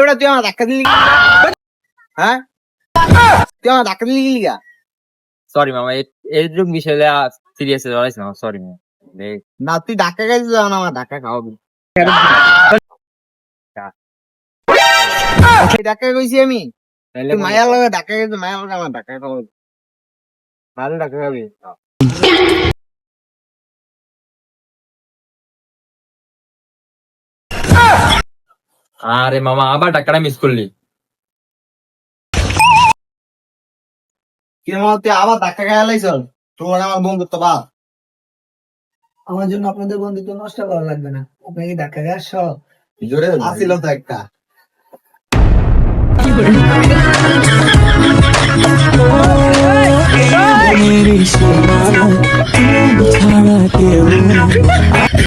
বেটা তুই আমার ধাক্কা দিলি হ্যাঁ তুই আমার ধাক্কা দিলি গা সরি মামা এইরকম বিষয়ে সিরিয়াস হয়ে না সরি মামা না তুই ধাক্কা খাইছিস যখন আমার ধাক্কা খাওয়াবি ধাক্কা কইছি আমি তুই মায়ার লগে ধাক্কা খাইছিস মায়ার লগে আমার ধাক্কা খাওয়াবি ভালো ধাক্কা খাবি আরে মামা আবার টাকাটা মিস করলি কি মামা তুই আবার ধাক্কা খাইয়া লাইছ তোমার আমার বন্ধুত্ব বাদ আমার জন্য আপনাদের বন্ধুত্ব নষ্ট করা লাগবে না আপনাকে ধাক্কা খাওয়ার শখ জোরে আসিল তো একটা मेरी